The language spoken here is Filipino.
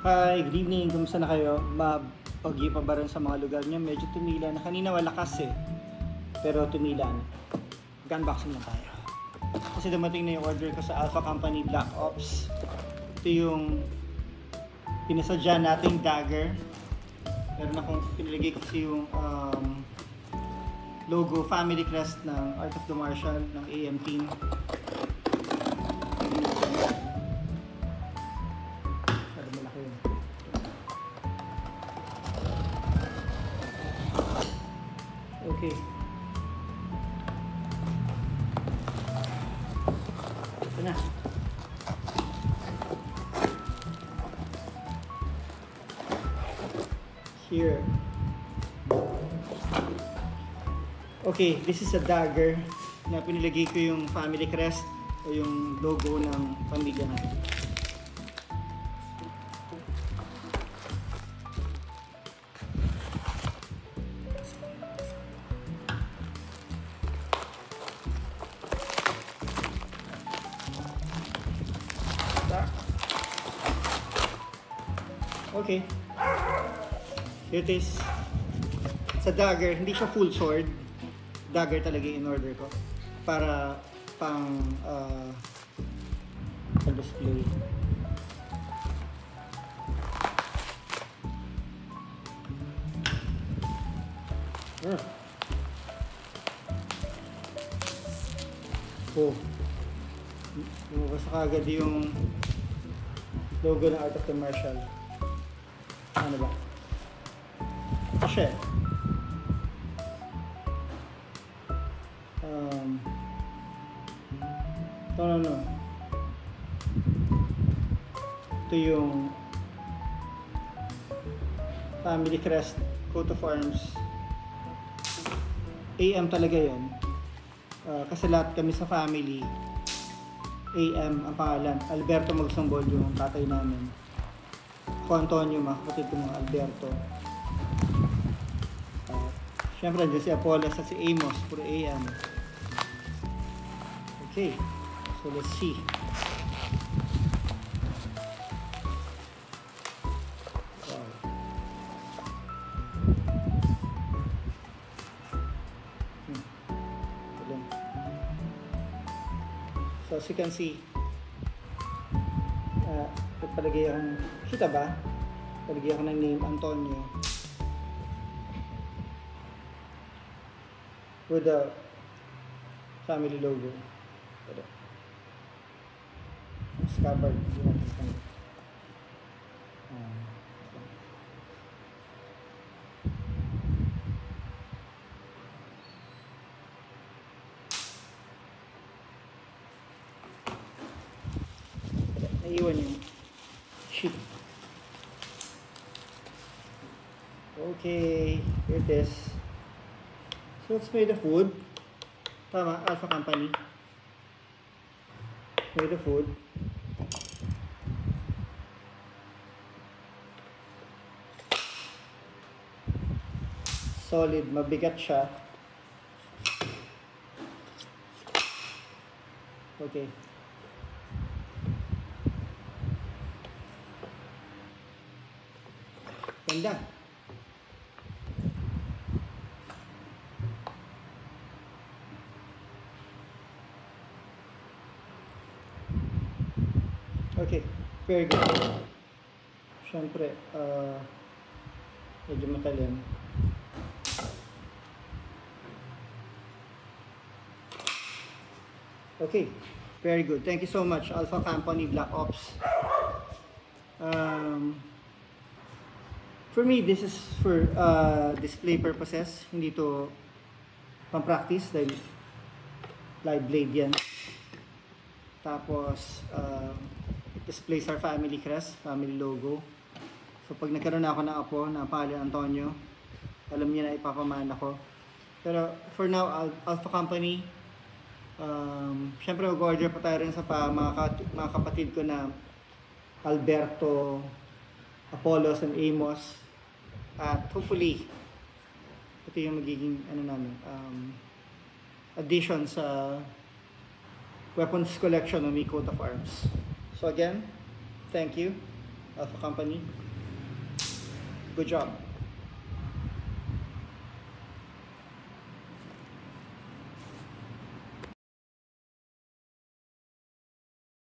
Hi, good evening. Kumusta na kayo? Mapagyi pa ba rin sa mga lugar niyo? Medyo tumila na. Kanina walakas eh. Pero tumila na. Mag-unboxing na tayo. Kasi dumating na yung order ko sa Alpha Company Black Ops. Ito yung pinasadya nating dagger. Meron akong pinilagay ko kasi yung logo family crest ng Art of the Martial ng AM team. Okay. Ito na. Here. Okay, this is a dagger na pinilagay ko yung family crest o yung logo ng pamilya natin. Okay. Here it is. It's a dagger. Hindi siya full sword. Dagger talaga in order ko. Para pang display. Oh. Lumabas na kagad yung logo ng Art of the Martial. Ano ba? Ito siya. No. Ito yung family crest, coat of arms. AM talaga yun. Kasi lahat kami sa family AM ang pangalan. Alberto Magsangbol yung tatay namin. Ko Antonio, mga kapatid ko mga Alberto. Siyempre, dyan si Apollos at si Amos, puro AM. Okay, so let's see. Wow. So as you can see, palagay akong, kita ba? Palagay ako ng name Antonio with the family logo. Scabbard. Naiwan yung sheet. Okay, here it is. So it's made of wood. Tama, Alpha Company. Made of wood. Solid, mabigat siya. Okay. Ganda. Okay, very good. Siyempre, medyo matalim. Okay, very good. Thank you so much, Alpha Company Black Ops. For me, this is for display purposes. Hindi to pang-practice dahil live blade yan. Tapos, displays our family crest, family logo. So, pag nagkaroon na ako ng apo na pangalan Antonio, alam niya na ipapamana ko. Pero, for now, Alpha Company, syempre mag-order pa tayo rin sa mga kapatid ko na Alberto, Apollos, and Amos. At hopefully, ito yung magiging addition sa weapons collection ng Mi Coat of Arms. So again, thank you. Alpha Company. Good job.